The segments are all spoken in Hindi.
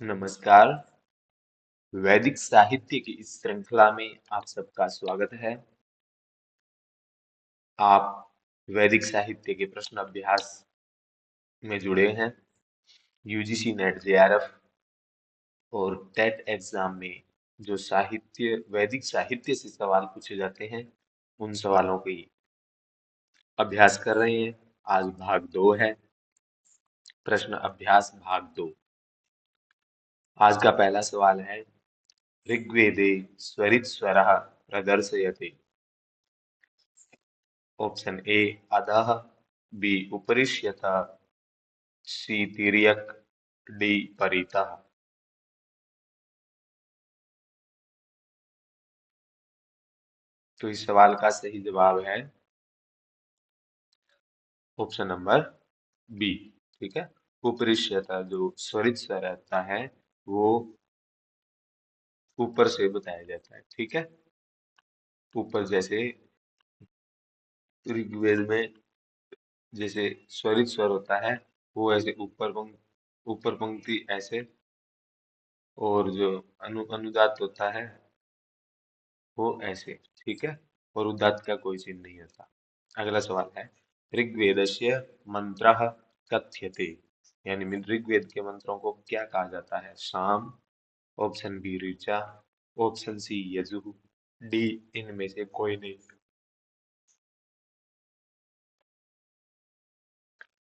नमस्कार। वैदिक साहित्य की इस श्रृंखला में आप सबका स्वागत है। आप वैदिक साहित्य के प्रश्न अभ्यास में जुड़े हैं। यूजीसी नेट जेआरएफ और टेट एग्जाम में जो वैदिक साहित्य से सवाल पूछे जाते हैं, उन सवालों की अभ्यास कर रहे हैं। आज भाग 2 है, प्रश्न अभ्यास भाग 2। आज का पहला सवाल है, ऋग्वेदे स्वरित स्वरः प्रदर्शयते। ऑप्शन ए अधः, बी उपरिष्यतः, सी तिर्यक, डी परितः। तो इस सवाल का सही जवाब है ऑप्शन नंबर बी। ठीक है, उपरिष्यतः जो स्वरित स्वर रहता है वो ऊपर से बताया जाता है। ठीक है, ऊपर जैसे ऋग्वेद में जैसे स्वरित स्वर होता है वो ऐसे ऊपर पंक्ति ऐसे, और जो अनुदात होता है वो ऐसे। ठीक है, और उदात्त का कोई चिन्ह नहीं होता। अगला सवाल है, ऋग्वेदस्य मंत्रः कथ्यते, यानी ऋग्वेद के मंत्रों को क्या कहा जाता है? साम, ऑप्शन बी ऋचा, ऑप्शन सी यजुः, डी इनमें से कोई नहीं।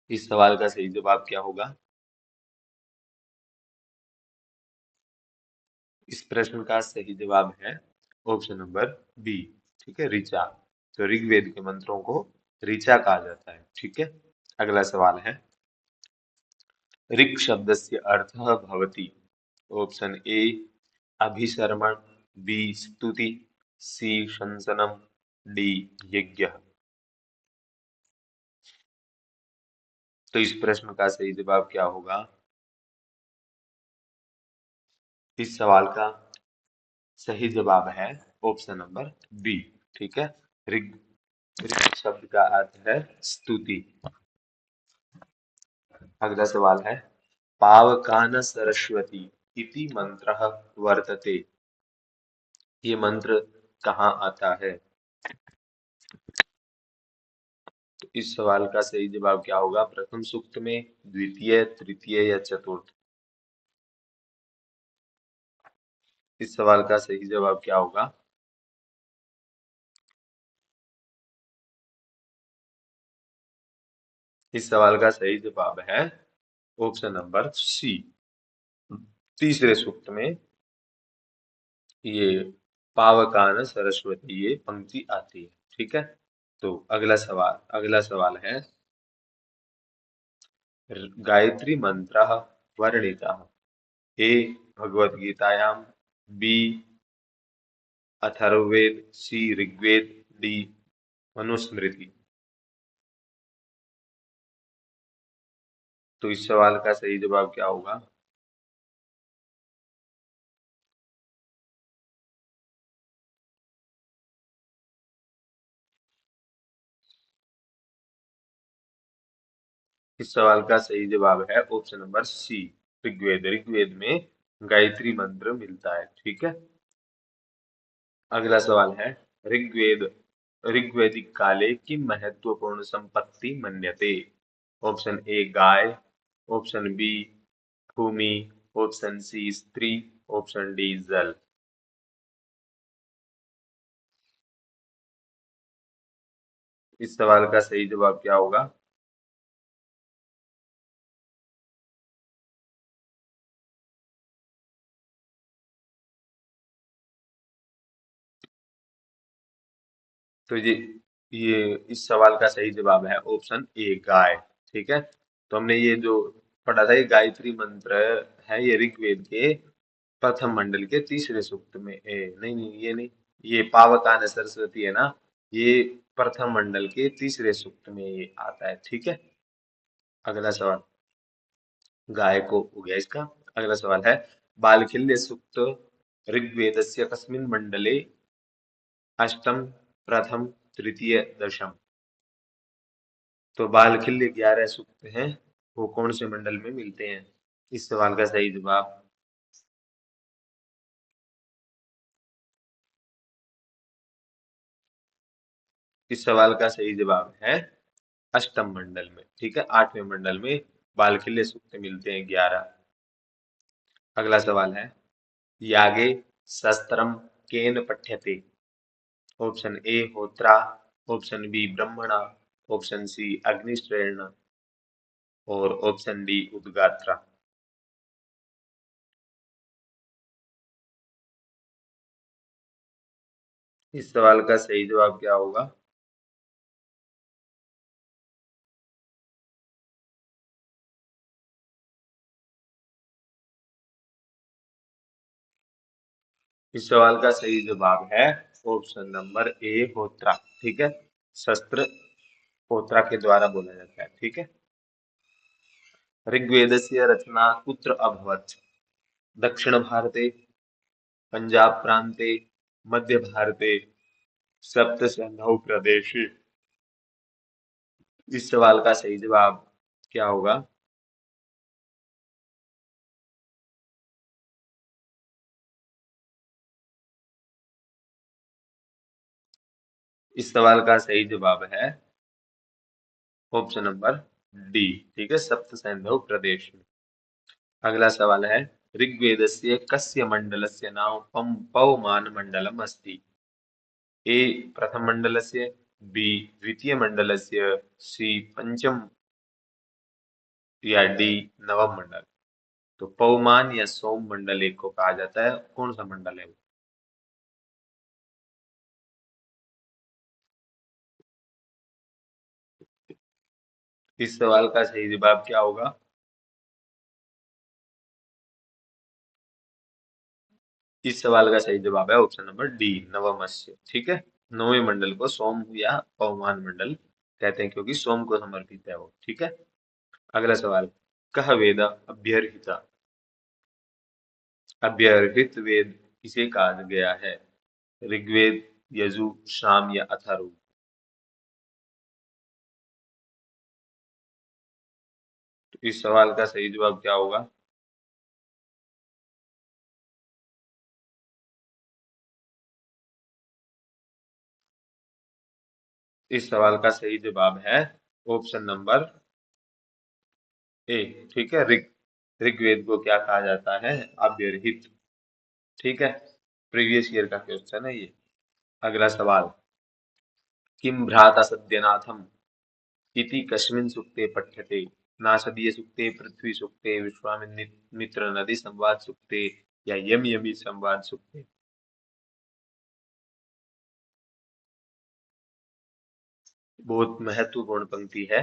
इस सवाल का सही जवाब क्या होगा? इस प्रश्न का सही जवाब है ऑप्शन नंबर बी। ठीक है, ऋचा। तो ऋग्वेद के मंत्रों को ऋचा कहा जाता है। ठीक है, अगला सवाल है, ऋक् शब्दस्य अर्थः भवति। ऑप्शन ए अभिसर्मण, बी स्तुति, सी शंसनम, डी यज्ञ। तो इस प्रश्न का सही जवाब क्या होगा? इस सवाल का सही जवाब है ऑप्शन नंबर बी। ठीक है, ऋग ऋग शब्द का अर्थ है स्तुति। अगला सवाल है, पावकान सरस्वती इति मंत्रः वर्तते। ये मंत्र कहाँ आता है? तो इस सवाल का सही जवाब क्या होगा? प्रथम सूक्त में, द्वितीय, तृतीय या चतुर्थ? इस सवाल का सही जवाब क्या होगा? इस सवाल का सही जवाब है ऑप्शन नंबर सी, तीसरे सूक्त में ये पावकान सरस्वती ये पंक्ति आती है। ठीक है, तो अगला सवाल है, गायत्री मंत्रः वर्णितः। ए भगवत गीतायां, बी अथर्ववेद, सी ऋग्वेद, डी मनुस्मृति। तो इस सवाल का सही जवाब क्या होगा? इस सवाल का सही जवाब है option number C, Rigveda. Rigveda में गायत्री मंत्र मिलता है। ठीक है, अगला सवाल है, ऋग्वेद ऋग्वैदिक काले की महत्वपूर्ण संपत्ति मन्यते। ऑप्शन ए गाय, ऑप्शन बी भूमि, ऑप्शन सी स्त्री, ऑप्शन डी जल। इस सवाल का सही जवाब क्या होगा? तो ये इस सवाल का सही जवाब है ऑप्शन ए गाय। ठीक है, तो हमने ये जो पढ़ा था, ये गायत्री मंत्र है, ये ऋग्वेद के प्रथम मंडल के तीसरे सूक्त में नहीं नहीं, ये नहीं, ये पावकान सरस्वती है ना, ये प्रथम मंडल के तीसरे सूक्त में ये आता है। ठीक है, अगला सवाल, गाय को हो गया इसका। अगला सवाल है, बालखिल्य सूक्त ऋग्वेदस्य कस्मिन् मंडले अष्टम, प्रथम, तृतीय, दशम। तो बालखिल्य 11 सूक्त हैं, वो कौन से मंडल में मिलते हैं? इस सवाल का सही जवाब इस सवाल का सही जवाब है अष्टम मंडल में। ठीक है, आठवें मंडल में बालकिल्य सूक्त मिलते हैं 11। अगला सवाल है, यागे शस्त्रम केन पठ्यते। ऑप्शन ए होत्रा, ऑप्शन बी ब्रह्मणा, ऑप्शन सी अग्निश्रेण और ऑप्शन डी उद्गात्रा। इस सवाल का सही जवाब क्या होगा? इस सवाल का सही जवाब है ऑप्शन नंबर ए होत्रा। ठीक है, शस्त्र होत्रा के द्वारा बोला जाता है। ठीक है, ऋग्वेदस्य रचना कुत्र अभवत्? दक्षिण भारते, पंजाब प्रांते, मध्य भारते, सप्त सिंधु प्रदेशे। इस सवाल का सही जवाब क्या होगा? इस सवाल का सही जवाब है ऑप्शन नंबर डी। ठीक है, सप्त सिंधु प्रदेश में। अगला सवाल है, ऋग्वेदस्य कस्य मण्डलस्य नाम पवमान मण्डलम् अस्ति? ए प्रथम मण्डलस्य, बी द्वितीय मण्डलस्य, सी पंचम या डी नवम मंडल। तो पवमान या सोम मंडल एक को कहा जाता है, कौन सा मंडल है वो? इस सवाल का सही जवाब क्या होगा? इस सवाल का सही जवाब है ऑप्शन नंबर डी नवमस्य। ठीक है, नौवें मंडल को सोम या पवमान मंडल कहते हैं क्योंकि सोम को समर्पित है वो। ठीक है, अगला सवाल, कह वेद अभ्यर्हिता। अभ्यर्हित वेद किसे कहा गया है? ऋग्वेद, यजु, साम या अथर्व। तो इस सवाल का सही जवाब क्या होगा? इस सवाल का सही जवाब है ऑप्शन नंबर ए। ठीक है, ऋग्वेद को क्या कहा जाता है? अव्यवहित। ठीक है, प्रीवियस ईयर का क्वेश्चन है ये। अगला सवाल, किम भ्राता सद्यनाथम इति कस्मिन् सूक्ते पठ्यते? नासदीय सूक्ते, पृथ्वी सूक्ते, विश्वामित्र नदी संवाद सूक्ते या यम यमी संवाद सूक्ते। बहुत महत्वपूर्ण पंक्ति है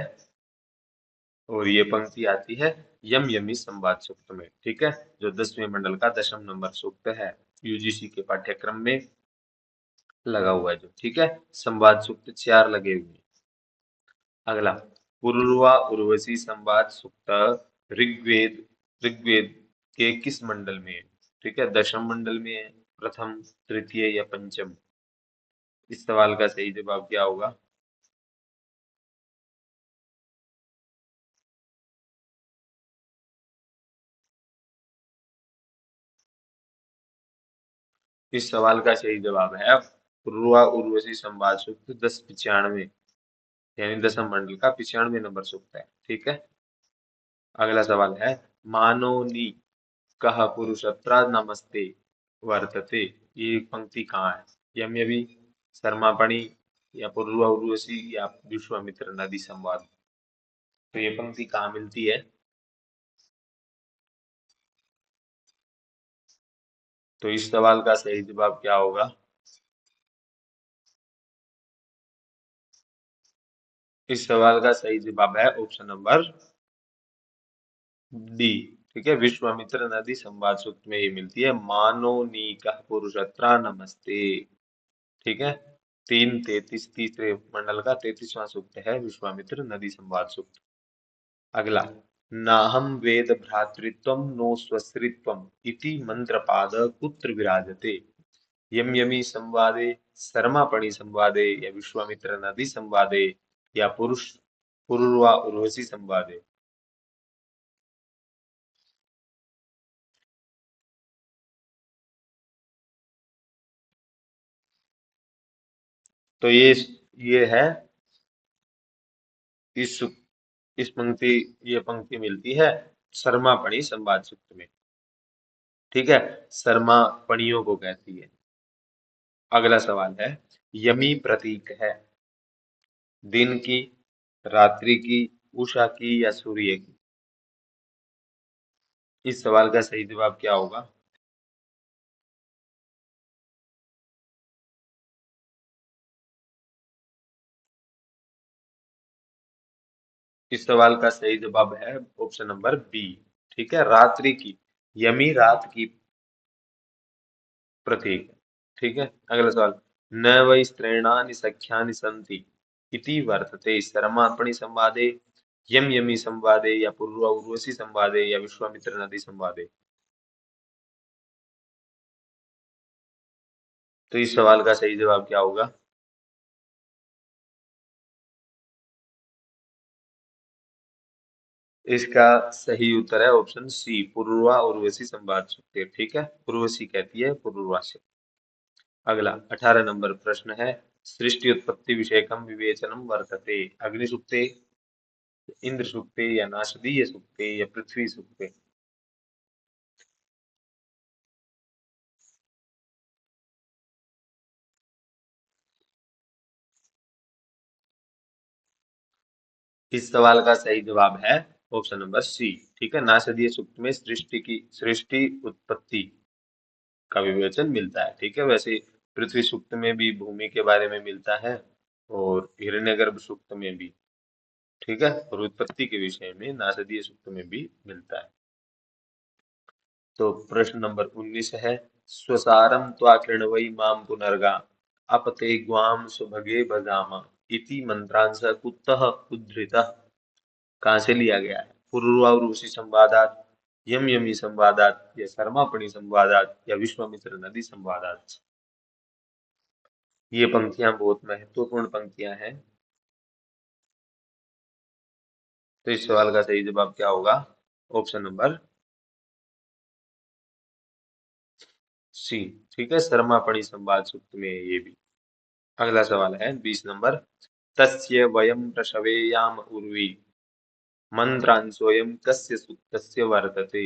और ये पंक्ति आती है यम यमी संवाद सूक्त में। ठीक है, जो 10वें मंडल का 10म नंबर सूक्त है, यूजीसी के पाठ्यक्रम में लगा हुआ है जो। ठीक है, संवाद सूक्त 4 लगे हुए हैं। अगला, पुरुरवा उर्वशी संवाद सूक्त ऋग्वेद ऋग्वेद के किस मंडल में है? ठीक है, 10म मंडल में है, प्रथम, तृतीय या पंचम। इस सवाल का सही जवाब क्या होगा? इस सवाल का सही जवाब है पुरुरवा उर्वशी संवाद सूक्त 1095, यानी 10म मंडल का 95 नंबर सूक्त है। ठीक है, अगला सवाल है, मानोनी कह पुरुषत्रा नमस्ते वर्तते। ये पंक्ति कहाँ है? यमयवी, शर्मापणी या पूर्वा उर्वशी या विश्वामित्र नदी संवाद। तो ये पंक्ति कहाँ मिलती है? तो इस सवाल का सही जवाब क्या होगा? इस सवाल का सही जवाब है ऑप्शन नंबर डी। ठीक है, विश्वामित्र नदी संवाद सूक्त में ये मिलती है, मानो नी कह पुरुषत्रा नमस्ते। ठीक है, 333 तीसरे मंडल का 33वां सूक्त है विश्वामित्र नदी संवाद सूक्त। अगला, नाहं वेद भ्रातृत्वं नो स्वश्रित्वम् इति मंत्रपाद कुत्र विराजते? यम यमी संवादे, शर्मापणि संवादे या विश्वामित्र नदी संवादे या पुरुरवा उर्वशी संवादे। तो ये है इस इस पंक्ति ये पंक्ति मिलती है शर्मापणी संवाद सूक्त में। ठीक है, शर्मापणियों को कहती है। अगला सवाल है, यमी प्रतीक है दिन की, रात्रि की, उषा की या सूर्य की? इस सवाल का सही जवाब क्या होगा? इस सवाल का सही जवाब है ऑप्शन नंबर बी। ठीक है, रात्रि की, यमी रात की प्रतीक है। ठीक है, अगला सवाल, न वै स्त्रैणानि सख्यानि सन्ति इति वर्तते शर्मापणि संवादे, यम यमी संवादे या पूर्व उर्वशी संवादे या विश्वामित्र नदी संवादे? तो इस सवाल का सही जवाब क्या होगा? इसका सही उत्तर है ऑप्शन सी, पूर्वा उर्वशी संवाद सूक्त। ठीक है, उर्वशी कहती है पूर्वा से। अगला 18 नंबर प्रश्न है, सृष्टि उत्पत्ति विषयकम विवेचनम वर्तते अग्नि सूक्ते, इंद्र सूक्ते या नासदीय सूक्ते या पृथ्वी सूक्ते? इस सवाल का सही जवाब है ऑप्शन नंबर सी। ठीक है, नासदीय सूक्त में सृष्टि उत्पत्ति का विवेचन मिलता है। ठीक है, वैसे पृथ्वी सूक्त में भी भूमि के बारे में मिलता है और हिरण्यगर्भ सूक्त में भी। ठीक है, और उत्पत्ति के विषय में नासदीय सूक्त में भी मिलता है। तो प्रश्न नंबर 19 है, स्वसारं त्वा कृणवै मां पुनर्गा अपते ग्वाम सुभगे भजामा इति मंत्रांश कुतः उद्धृतः? कहाँ से लिया गया है? पुरूरवशी संवादात, यम यमी संवादात या शर्मापणी संवादात या विश्वामित्र नदी संवादात? ये पंक्तियां बहुत महत्वपूर्ण पंक्तियां हैं। तो इस सवाल का सही जवाब क्या होगा? Option number C. ठीक है, शर्मापणी संवाद सूक्त में है ये भी। अगला सवाल है 20 नंबर, तस्य वयं प्रशवेयाम उर्वी मंत्रांशोऽयं कस्य सूक्तस्य वर्तते?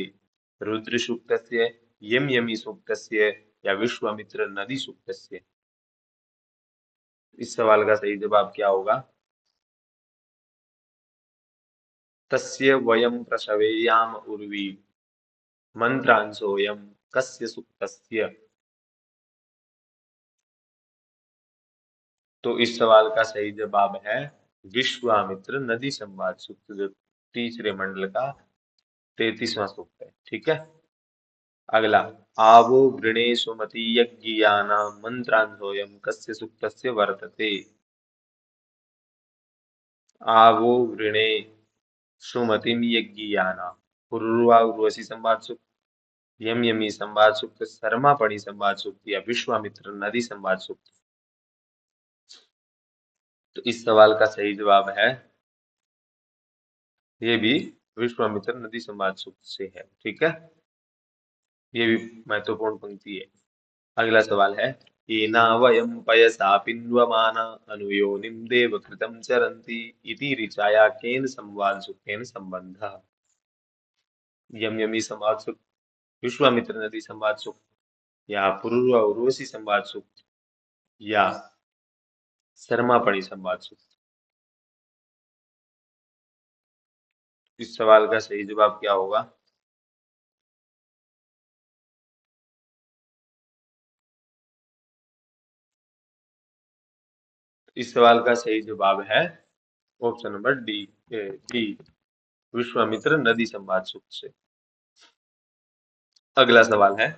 रुद्र सूक्तस्य, यम यमी सूक्तस्य या विश्वामित्र नदी सूक्तस्य? इस सवाल का सही जवाब क्या होगा? तस्य वयं प्रशवेयाम उर्वी मंत्रांशोऽयं कस्य सूक्तस्य? तो इस सवाल का सही जवाब है विश्वामित्र नदी संवाद सूक्त, जो तीसरे मंडल का 33वां सूक्त है। ठीक है, अगला, आवो वृणे सुमति यज्ञियानां मंत्रांशोऽयं कस्य सूक्तस्य वर्तते? आवो वृणे सुमतिं यज्ञियानां, पूर्वा उर्वशी संवाद सूक्त, यम यमी संवाद सूक्त, शर्मापणी संवाद सूक्त या विश्वामित्र नदी संवाद सूक्त? तो इस सवाल का सही जवाब है ये भी विश्वामित्र नदी संवाद सूक्त से है। ठीक है, ये भी महत्वपूर्ण पंक्ति है। अगला सवाल है, एना वयं पयसा पिन्वमाना अनुयोनिं देवकृतं चरन्ति इति ऋचाया केन संवाद सूक्तेन संबंधः? यम यमी संवाद सूक्त, विश्वामित्र नदी संवाद सूक्त या पूर्व उर्वशी संवाद सूक्त या शर्मापणी संवाद सूक्त? इस सवाल का सही जवाब क्या होगा? इस सवाल का सही जवाब है option number D, D, Vishwamitra नदी संवाद सूक्त से। अगला सवाल है,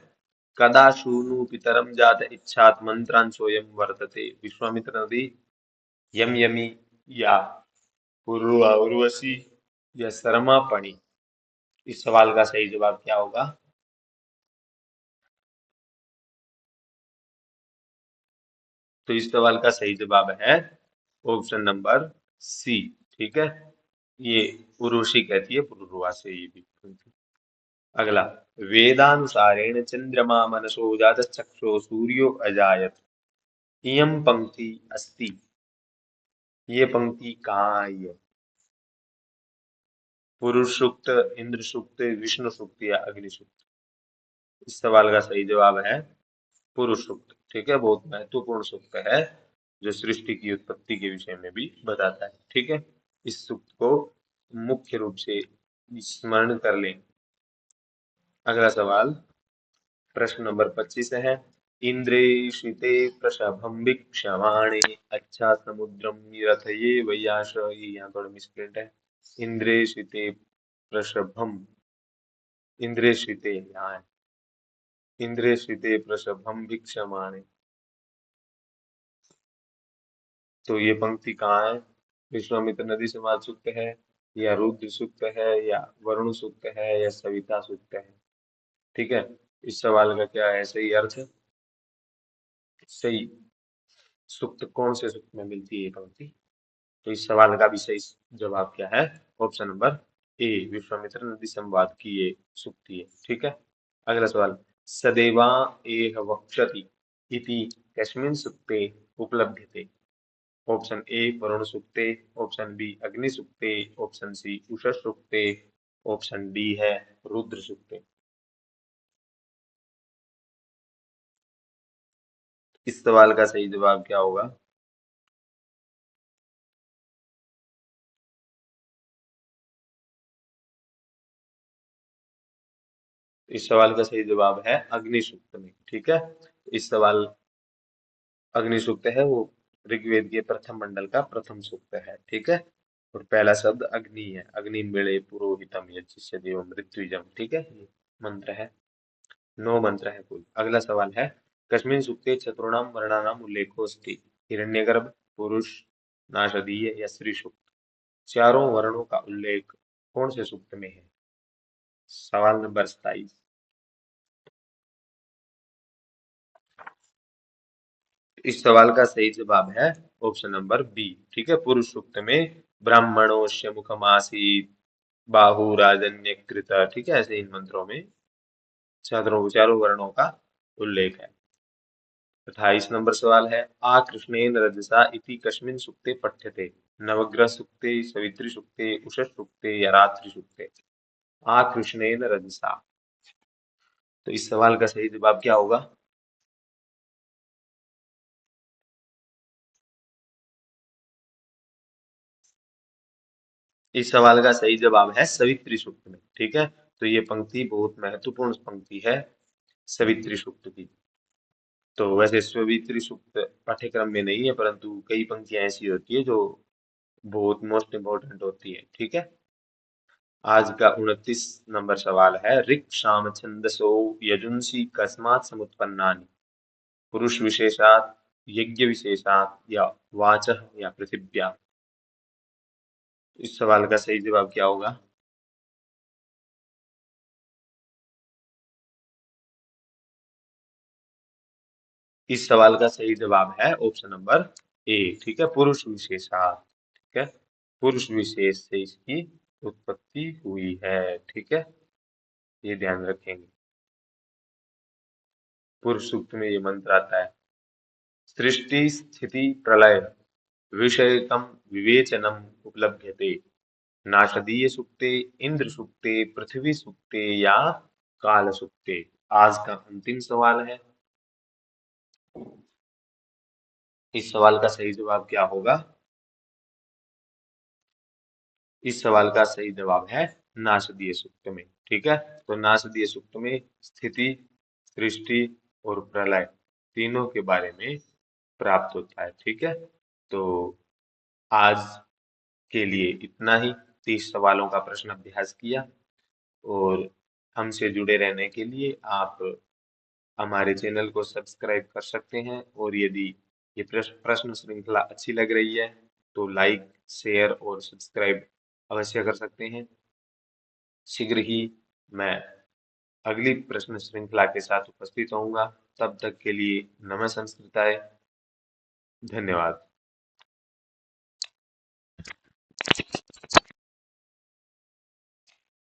कदा शूनु पितरम जात इच्छात मंत्रांशोऽयं वर्तते? विश्वामित्र नदी, यम यमी या पूर्वा उर्वशी या शर्मापणी? इस सवाल का सही जवाब क्या होगा? तो इस सवाल का सही जवाब है ऑप्शन नंबर सी। ठीक है, ये उर्वशी कहती है पूर्वा से ये भी। अगला, वेदानुसारेण चंद्रमा मनसो जातश्चक्षुः सूर्यो अजायत, इयं पंक्ति अस्ति ये पंक्ति कहाँ आई है? पुरुष सूक्त, इंद्र सूक्त, विष्णु सूक्त या अग्नि सूक्त? इस सवाल का सही जवाब है पुरुष सूक्त। ठीक है, बहुत महत्वपूर्ण सूक्त है जो सृष्टि की उत्पत्ति के विषय में भी बताता है। ठीक है, इस सूक्त को मुख्य रूप से स्मरण कर लें। अगला सवाल प्रश्न नंबर 25 है। इंद्रेशिते प्रशभम वीक्षमाणे अच्छा समुद्रम रथये वैयाश, ये यहाँ थोड़ा मिसप्रिंट है। इंद्रेशिते प्रशभम, इंद्रेशिते यहाँ है, इंद्रेशिते प्रशभम वीक्षमाणे। तो ये पंक्ति कहाँ है? विश्वामित्र नदी संवाद सूक्त है, या रुद्र सूक्त है, या वरुण सूक्त है, या सविता सूक्त है? ठीक है, इस सवाल का क्या है सही अर्थ? सही सूक्त कौन से सूक्त में मिलती है ये पंक्ति? तो इस सवाल का भी सही जवाब क्या है? ऑप्शन नंबर ए, विश्वामित्र नदी संवाद की ये सूक्ति है। ठीक है, अगला सवाल सदेवा एह वक्ष्यति इति कस्मिन् सूक्ते उपलभ्यते? ऑप्शन ए वरुण सूक्ते, ऑप्शन बी अग्नि सूक्ते, ऑप्शन सी उषस सूक्ते, ऑप्शन डी है रुद्र सूक्ते। इस सवाल का सही जवाब क्या होगा? इस सवाल का सही जवाब है अग्नि सूक्त में। ठीक है, इस सवाल अग्नि सूक्त है वो ऋग्वेद के प्रथम मंडल का प्रथम सूक्त है। ठीक है, और पहला शब्द अग्नि है, अग्नि मिले पुरोहितम यज्ञस्य देव मृत्युजम। ठीक है, ये मंत्र है, 9 मंत्र है कुल। अगला सवाल है कस्मिन् सूक्ते चतुर्णाम वर्णानाम उल्लेखोऽस्ति? हिरण्यगर्भ, पुरुष, नाशदीय या स्त्री सूक्त? चारों वर्णों का उल्लेख कौन से सूक्त में है? सवाल नंबर 27। इस सवाल का सही जवाब है ऑप्शन नंबर बी। ठीक है, पुरुष सूक्त में ब्राह्मणोस्य मुखमासीत बाहु राजन्यकृत। ठीक है, ऐसे इन मंत्रों में चारों वर्णों का उल्लेख है। 28 नंबर सवाल है आ कृष्णेन रजसा इति कस्मिन् सूक्ते पठ्यते? नवग्रह सूक्ते, सवित्री सूक्ते, उषस सूक्ते या रात्रि सूक्ते? आ कृष्णेन रजसा, तो इस सवाल का सही जवाब क्या होगा? इस सवाल का सही जवाब है सवित्री सूक्त में। ठीक है, तो ये पंक्ति बहुत महत्वपूर्ण पंक्ति है सवित्री सूक्त की। तो वैसे सवित्री सूक्त पाठ्यक्रम में नहीं है, परंतु कई पंक्तियां ऐसी होती है जो बहुत मोस्ट इम्पोर्टेंट होती है। ठीक है, आज का 29 नंबर सवाल है ऋक् साम छंदसो यजुंसि कस्मात् समुत्पन्नानि? पुरुष विशेषात्, यज्ञ विशेषात् या वाचः या पृथिव्या? इस सवाल का सही जवाब क्या होगा? इस सवाल का सही जवाब है ऑप्शन नंबर ए। ठीक है, पुरुष विशेषात्। ठीक है, पुरुष विशेष से इसकी उत्पत्ति हुई है। ठीक है, ये ध्यान रखेंगे। पुरुष सूक्त में ये मंत्र आता है सृष्टि स्थिति प्रलय विषयकम विवेचनम उपलभ्यते? नाषदीय सूक्ते, इंद्र सूक्ते, पृथ्वी सूक्ते या काल सूक्ते? आज का अंतिम सवाल है, इस सवाल का सही जवाब क्या होगा? इस सवाल का सही जवाब है नासदीय सूक्त में। ठीक है, तो नासदीय सूक्त में स्थिति, सृष्टि और प्रलय तीनों के बारे में प्राप्त होता है। ठीक है, तो आज के लिए इतना ही। 30 सवालों का प्रश्न अभ्यास किया, और हमसे जुड़े रहने के लिए आप हमारे चैनल को सब्सक्राइब कर सकते हैं। और यदि ये प्रश्न श्रृंखला अच्छी लग रही है तो लाइक, शेयर और सब्सक्राइब अवश्य कर सकते हैं। शीघ्र ही मैं अगली प्रश्न श्रृंखला के साथ उपस्थित होऊंगा। तब तक के लिए नमः संस्कृताय, धन्यवाद।